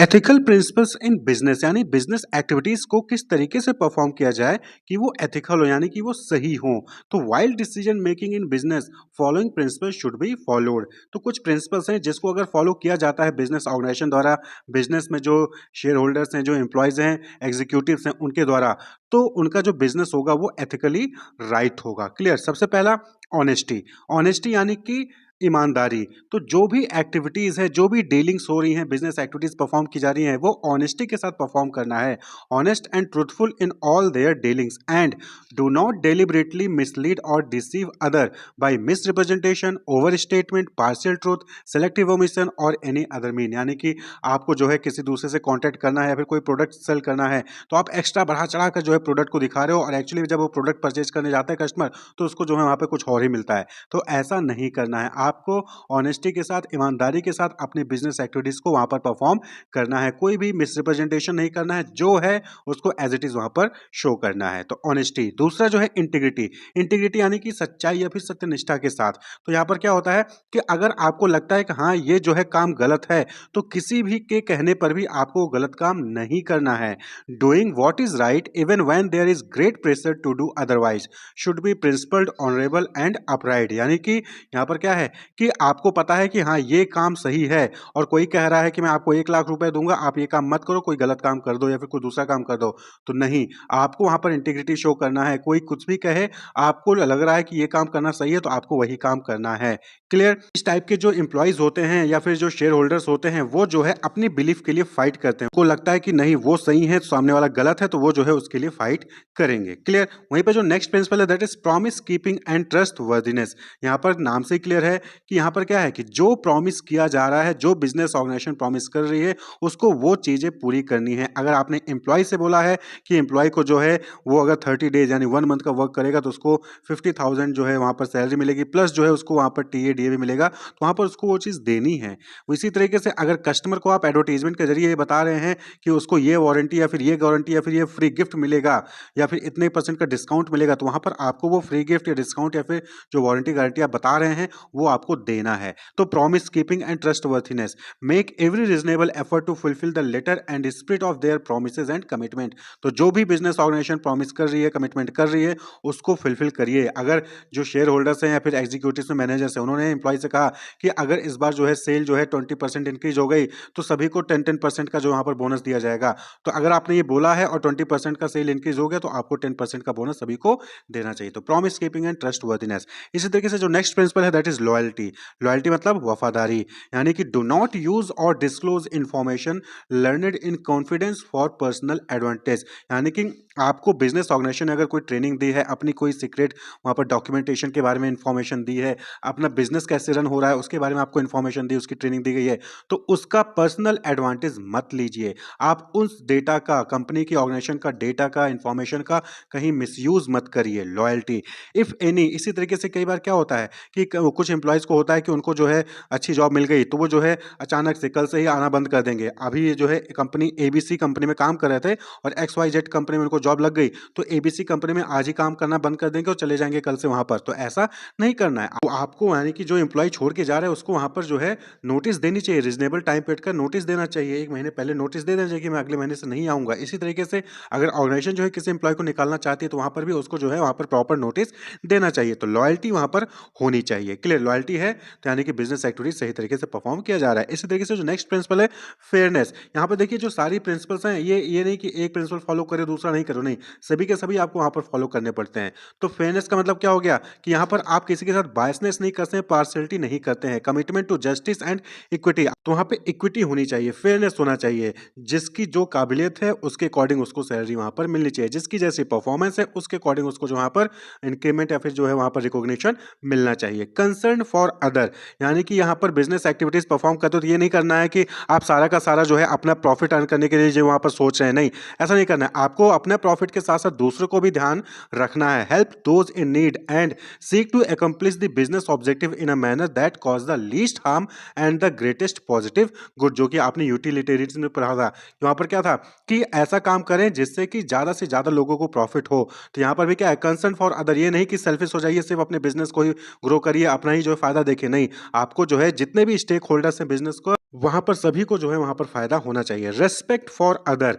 Ethical principles in business यानी business activities को किस तरीके से परफॉर्म किया जाए कि वो एथिकल हो यानी कि वो सही हो। तो while decision making in business following principle should be followed. तो कुछ प्रिंसिपल्स हैं जिसको अगर फॉलो किया जाता है बिजनेस ऑर्गेनाइजेशन द्वारा, बिजनेस में जो शेयर होल्डर्स हैं, जो एम्प्लॉयज हैं, एग्जीक्यूटिव्स हैं, उनके द्वारा, तो उनका जो बिजनेस होगा वो एथिकली राइट होगा। क्लियर। सबसे पहला ऑनेस्टी। ऑनेस्टी यानी कि ईमानदारी। तो जो भी एक्टिविटीज है, जो भी डीलिंग्स हो रही हैं, बिजनेस एक्टिविटीज परफॉर्म की जा रही हैं, वो ऑनेस्टी के साथ परफॉर्म करना है। Honest and truthful in all their dealings and do not deliberately mislead और deceive other by misrepresentation, over statement, partial truth, selective omission और एनी अदर मीन। यानी कि आपको जो है किसी दूसरे से कॉन्टैक्ट करना है या फिर कोई प्रोडक्ट सेल करना है, तो आप एक्स्ट्रा बढ़ा चढ़ा कर जो है प्रोडक्ट को दिखा रहे हो और एक्चुअली जब वो प्रोडक्ट परचेज करने जाता है कस्टमर, तो उसको जो है वहाँ पे कुछ और ही मिलता है। तो ऐसा नहीं करना है। आपको ऑनेस्टी के साथ, ईमानदारी के साथ अपनी बिजनेस एक्टिविटीज को वहां पर परफॉर्म करना है। कोई भी मिसरिप्रेजेंटेशन नहीं करना है, जो है उसको एज इट इज वहां पर शो करना है। तो ऑनेस्टी। दूसरा जो है इंटीग्रिटी। इंटीग्रिटी यानी कि सच्चाई या फिर सत्यनिष्ठा के साथ। तो यहां पर क्या होता है कि अगर आपको लगता है कि हाँ ये जो है काम गलत है, तो किसी भी के कहने पर भी आपको गलत काम नहीं करना है। Doing what is right even when there is great pressure to do otherwise should be principled, honourable and upright. यानी कि यहाँ पर क्या है कि आपको पता है कि हाँ ये काम सही है और कोई कह रहा है कि मैं आपको 1 लाख रुपए दूंगा, आप ये काम मत करो, कोई गलत काम कर दो या फिर कोई दूसरा काम कर दो। तो नहीं, आपको वहां पर इंटीग्रिटी शो करना है। कोई कुछ भी कहे, आपको लग रहा है कि ये काम करना सही है, तो आपको वही काम करना है। क्लियर। इस टाइप के जो एम्प्लॉयज होते हैं या फिर जो शेयर होल्डर्स होते हैं, वो जो है अपनी बिलीफ के लिए फाइट करते हैं। उनको लगता है कि नहीं वो सही है, सामने वाला गलत है, तो वो जो है उसके लिए फाइट करेंगे। क्लियर। वहीं पर जो नेक्स्ट प्रिंसिपल है that is promise keeping and trust worthiness. यहाँ पर नाम से ही क्लियर है कि यहाँ पर क्या है कि जो प्रॉमिस किया जा रहा है, जो बिजनेस ऑर्गेनाइजेशन प्रॉमिस कर रही है, उसको वो चीजें पूरी करनी है। अगर आपने एम्प्लॉय से बोला है कि एम्प्लॉय को जो है वो अगर 30 डेज यानी 1 मंथ का वर्क करेगा, तो उसको 50,000 जो है वहां पर सैलरी मिलेगी, प्लस जो है उसको वहां पर टीए डीए भी मिलेगा, तो वहां पर उसको वो चीज देनी है। इसी तरीके से अगर कस्टमर को आप एडवर्टीजमेंट के जरिए ये बता रहे हैं कि उसको ये वारंटी या फिर ये गारंटी या फिर ये फ्री गिफ्ट मिलेगा या फिर इतने % का डिस्काउंट मिलेगा, तो वहां पर आपको वो फ्री गिफ्ट या डिस्काउंट या फिर जो वारंटी गारंटी आप बता रहे हैं वो आपको देना है। तो promise keeping and trustworthiness. Make every reasonable effort to fulfil the letter and spirit of their promises and commitment. तो जो भी बिजनेस ऑर्गेनाइजेशन प्रॉमिस कर रही है, कमिटमेंट कर रही है, उसको फुलफिल करिए। अगर जो शेयर होल्डर्स हैं या फिर एग्जीक्यूटिव में मैनेजर्स हैं, उन्होंने एम्प्लॉय से कहा कि अगर इस बार जो है सेल जो है 20% इंक्रीज हो गई, तो सभी को 10% का जो वहां पर बोनस दिया जाएगा। तो अगर आपने ये बोला है और 20% का सेल इंक्रीज हो गया, तो आपको 10% का बोनस सभी को देना चाहिए। तो प्रॉमिस कीपिंग एंड ट्रस्टवर्थीनेस। इसी तरीके से जो नेक्स्ट प्रिंसिपल है दैट इज लॉयल्टी। लॉयल्टी मतलब वफादारी। यानी कि डू नॉट यूज और disclose information learned in confidence for personal advantage. यानी कि आपको बिजनेस ऑर्गेनाइजेशन ने अगर कोई ट्रेनिंग दी है, अपनी कोई सीक्रेट वहां पर डॉक्यूमेंटेशन के बारे में इंफॉर्मेशन दी है, अपना बिजनेस कैसे रन हो रहा है उसके बारे में आपको इंफॉर्मेशन दी, उसकी ट्रेनिंग दी गई है, तो उसका पर्सनल एडवांटेज मत लीजिए। आप उस डेटा का, कंपनी की ऑर्गेनाइजेशन का डेटा का, इंफॉर्मेशन का कहीं मिसयूज मत करिए। Loyalty if any. इसी तरीके से कई बार क्या होता है कि कुछ एम्प्लॉयज को होता है कि उनको जो है अच्छी जॉब मिल गई, तो वो जो है अचानक से कल से ही आना बंद कर देंगे। अभी ये जो है कंपनी एबीसी कंपनी में काम कर रहे थे और XYZ कंपनी में उनको जॉब लग गई, तो एबीसी कंपनी में आज ही काम करना बंद कर देंगे और चले जाएंगे कल से वहां पर। तो ऐसा नहीं करना है। आपको यानी कि जो एम्प्लॉय छोड़ के जा रहा है उसको वहां पर जो है नोटिस देनी चाहिए, रीजनेबल टाइम पीरियड का नोटिस देना चाहिए। 1 महीने पहले नोटिस दे देना चाहिए कि मैं अगले महीने से नहीं आऊंगा। इसी तरीके से अगर ऑर्गेनाइजेशन जो है किसी एम्प्लॉय को निकालना चाहती है, तो वहां पर भी उसको जो है वहां पर प्रॉपर नोटिस देना चाहिए। तो लॉयल्टी वहां पर होनी चाहिए। क्लियर। लॉयल्टी है तो यानी कि बिजनेस एक्टिविटी सही तरीके से परफॉर्म किया जा रहा है। इसी तरीके से जो नेक्स्ट प्रिंसिपल है फेयरनेस। यहाँ पर देखिए जो सारी प्रिंसिपल्स हैं, ये नहीं कि एक प्रिंसिपल फॉलो करे दूसरा नहीं करो, नहीं, सभी के सभी आपको वहां पर फॉलो करने पड़ते हैं। तो फेयरनेस का मतलब क्या हो गया कि यहाँ पर आप किसी के साथ बायसनेस नहीं करते हैं, पार्शियलिटी नहीं करते हैं। Commitment to justice and equity. तो वहां पे इक्विटी होनी चाहिए, फेयरनेस होना चाहिए। जिसकी जो काबिलियत है उसके अकॉर्डिंग उसको सैलरी वहां पर मिलनी चाहिए, जिसकी जैसी परफॉर्मेंस है उसके अकॉर्डिंग उसको जो वहां पर इंक्रीमेंट या फिर जो है वहां पर रिकॉग्निशन मिलना चाहिए। Concern for other. यानी कि यहाँ पर बिजनेस एक्टिविटीज परफॉर्म करते हो तो ये नहीं करना है कि आप सारा का सारा जो है अपना प्रॉफिट अर्न करने के लिए जो वहां पर सोच रहे हैं, नहीं, ऐसा नहीं करना है। आपको अपने प्रॉफिट के साथ साथ दूसरों को भी ध्यान रखना है। Help those in need and seek to accomplish the business objective in a manner that cause the least harm and the greatest positive good. जो कि आपने यूटिलिटेरियनिज्म में पढ़ा था कि वहां पर क्या था कि ऐसा काम करें जिससे कि ज्यादा से ज्यादा लोगों को प्रॉफिट हो। तो यहाँ पर भी क्या है, कंसर्न फॉर अदर। ये नहीं कि सेल्फिश हो जाइए, सिर्फ अपने बिजनेस को ही ग्रो करिए, अपना ही जो है फायदा देखे, नहीं, आपको जो है जितने भी स्टेक होल्डर्स हैं बिजनेस को वहाँ पर सभी को जो है वहाँ पर फ़ायदा होना चाहिए। रिस्पेक्ट फॉर अदर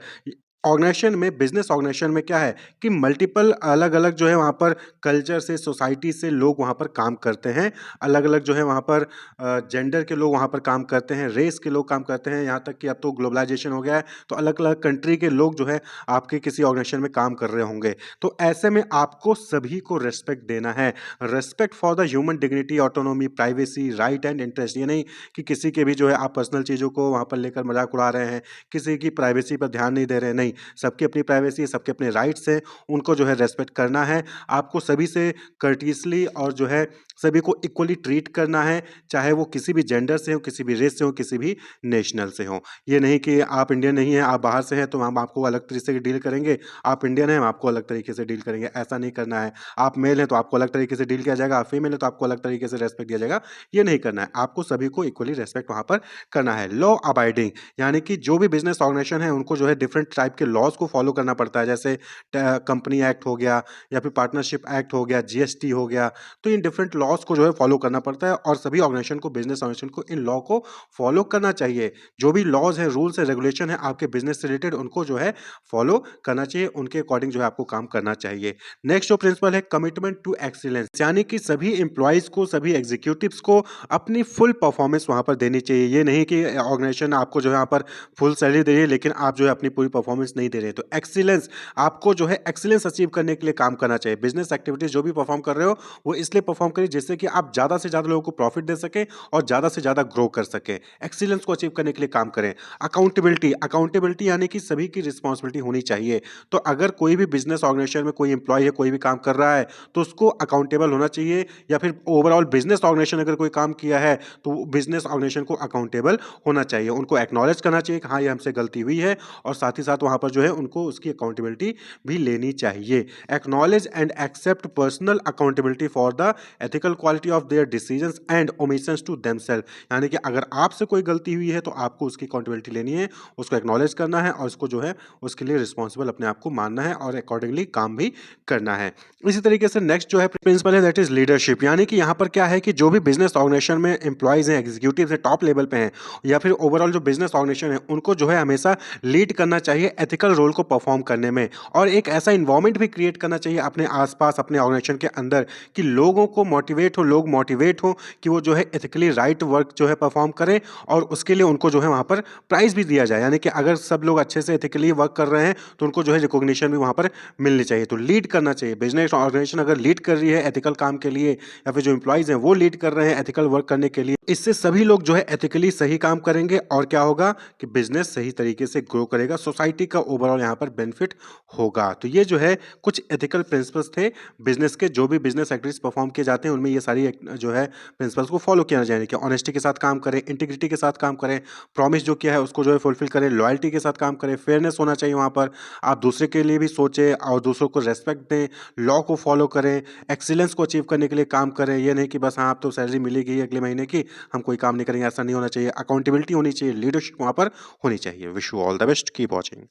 ऑर्गेनाइज़ेशन में बिज़नेस ऑर्गेनाइज़ेशन में क्या है कि मल्टीपल अलग-अलग जो है वहाँ पर कल्चर से, सोसाइटी से लोग वहाँ पर काम करते हैं। अलग-अलग जो है वहाँ पर जेंडर के लोग वहाँ पर काम करते हैं, रेस के लोग काम करते हैं, यहाँ तक कि अब तो ग्लोबलाइज़ेशन हो गया है, तो अलग-अलग कंट्री के लोग जो है आपके किसी ऑर्गेनाइज़ेशन में काम कर रहे होंगे। तो ऐसे में आपको सभी को रिस्पेक्ट देना है। Respect for the human dignity, autonomy, privacy, right and interest. ये नहीं कि किसी के भी जो है आप पर्सनल चीज़ों को वहाँ पर लेकर मज़ाक उड़ा रहे हैं, किसी की प्राइवेसी पर ध्यान नहीं दे रहे हैं, नहीं। सबकी अपनी प्राइवेसी है, सबके अपने राइट्स हैं, उनको जो है रिस्पेक्ट करना है। आपको सभी से कर्टेसली और जो है सभी को इक्वली ट्रीट करना है, चाहे वो किसी भी जेंडर से हो, किसी भी रेस से हो, किसी भी नेशनल से हो। ये नहीं कि आप इंडियन नहीं हैं, आप बाहर से हैं तो हम आपको अलग तरीके से डील करेंगे, आप इंडियन हैं, हम आपको अलग तरीके से डील करेंगे, ऐसा नहीं करना है। आप मेल हैं तो आपको अलग तरीके से डील किया जाएगा, आप फीमेल हैं तो आपको अलग तरीके से रिस्पेक्ट दिया जाएगा, ये नहीं करना है। आपको सभी को इक्वली रिस्पेक्ट वहाँ पर करना है। लॉ अबाइडिंग यानी कि जो भी बिज़नेस ऑर्गेनाइज़ेशन है उनको जो है डिफरेंट टाइप के लॉज़ को फ़ॉलो करना पड़ता है। जैसे कंपनी एक्ट हो गया या फिर पार्टनरशिप एक्ट हो गया, जीएसटी हो गया, तो इन डिफरेंट लॉज़ को जो है फ़ॉलो करना पड़ता है और सभी ऑर्गेनाइज़ेशन को, बिज़नेस ऑर्गेनाइज़ेशन को इन लॉ को फ़ॉलो करना चाहिए। जो भी लॉज़ हैं, रूल्स हैं, रेगुलेशन हैं आपके बिज़नेस से रिलेटेड उनको जो है फ़ॉलो करना चाहिए, उनके अकॉर्डिंग जो है आपको काम करना चाहिए। नेक्स्ट जो प्रिंसिपल है कमिटमेंट टू एक्सीलेंस यानी कि सभी एम्प्लॉइज़ को, सभी एग्जीक्यूटिव्स को अपनी फुल परफॉर्मेंस वहाँ पर देनी चाहिए। ये नहीं कि ऑर्गेनाइज़ेशन आपको जो है यहाँ पर फुल सैलरी दे रही है लेकिन आप जो है अपनी पूरी परफॉर्मेंस नहीं दे रहे हैं। तो एक्सीलेंस आपको जो है एक्सीलेंस अचीव करने के लिए काम करना चाहिए। बिज़नेस एक्टिविटीज़ जो भी परफॉर्म कर रहे हो वो इसलिए परफॉर्म करिए जिससे कि आप ज़्यादा से ज़्यादा लोगों को प्रॉफिट दे सकें और ज़्यादा से ज़्यादा ग्रो कर सकें। एक्सीलेंस को अचीव करने के लिए काम करें। अकाउंटेबिलिटी, अकाउंटेबिलिटी यानी कि सभी की रिस्पॉन्सिबिलिटी होनी चाहिए। तो अगर कोई भी बिज़नेस ऑर्गेनाइज़ेशन में कोई एम्प्लॉयी है, कोई भी काम कर रहा है, तो उसको अकाउंटेबल होना चाहिए या फिर ओवरऑल बिज़नेस ऑर्गेनाइज़ेशन अगर कोई काम किया है, तो बिज़नेस ऑर्गेनाइज़ेशन को अकाउंटेबल होना चाहिए। उनको एक्नॉलेज करना चाहिए कि हाँ, ये हमसे गलती हुई है और साथ ही साथ वहाँ पर जो है उनको उसकी अकाउंटेबिलिटी भी लेनी चाहिए। Acknowledge and accept personal accountability for the ethical quality of their decisions and omissions to themselves यानी कि अगर आपसे कोई गलती हुई है तो आपको उसकी अकाउंटेबिलिटी लेनी है, उसको एक्नॉलेज करना है और उसको जो है उसके लिए रिस्पॉन्सिबल अपने आप को मानना है और अकॉर्डिंगली काम भी करना है। इसी तरीके से नेक्स्ट जो है प्रिंसिपल है दैट इज लीडरशिप यानी कि यहाँ पर क्या है कि जो भी बिजनेस ऑर्गेनाइजेशन में एम्प्लॉयज़ हैं, एग्जीक्यूटिव्स हैं, टॉप लेवल पे हैं या फिर ओवरऑल जो बिजनेस ऑर्गेनाइजेशन है उनको जो है हमेशा लीड करना चाहिए एथिकल रोल को परफॉर्म करने में और एक ऐसा इन्वायरमेंट भी क्रिएट करना चाहिए अपने आसपास, अपने ऑर्गेनाइजेशन के अंदर कि लोगों को मोटिवेट हो, लोग मोटिवेट हो कि वो जो है एथिकली राइट वर्क जो है परफॉर्म करें और उसके लिए उनको जो है वहाँ पर प्राइज़ भी दिया जाए। यानी कि अगर सब लोग अच्छे से एथिकली वर्क कर रहे हैं तो उनको जो है रिकॉग्निशन भी वहाँ पर मिलनी चाहिए। तो लीड करना चाहिए। बिज़नेस ऑर्गेनाइजेशन अगर लीड कर रही है एथिकल काम के लिए या फिर जो एम्प्लॉइज़ हैं वो लीड कर रहे हैं एथिकल वर्क करने के लिए, इससे सभी लोग जो है एथिकली सही काम करेंगे और क्या होगा कि बिज़नेस सही तरीके से ग्रो करेगा, सोसाइटी का ओवरऑल यहाँ पर बेनिफिट होगा। तो ये जो है कुछ एथिकल प्रिंसिपल्स थे बिज़नेस के, जो भी बिज़नेस एक्टिविटीज़ परफॉर्म किए जाते हैं उनमें ये सारी जो है प्रिंसिपल्स को फॉलो किया जाए कि ऑनेस्टी के साथ काम करें, इंटीग्रिटी के साथ काम करें, प्रॉमिस जो किया है उसको जो है फुलफिल करें, लॉयल्टी के साथ काम करें, फेयरनेस होना चाहिए वहाँ पर, आप दूसरे के लिए भी सोचें और दूसरों को रेस्पेक्ट दें, लॉ को फॉलो करें, एक्सीलेंस को अचीव करने के लिए काम करें। ये नहीं कि बस हाँ, अब तो सैलरी मिलेगी अगले महीने की, हम कोई काम नहीं करेंगे, ऐसा नहीं होना चाहिए। अकाउंटेबिलिटी होनी चाहिए, लीडरशिप वहाँ पर होनी चाहिए। Wish you all the best, keep watching.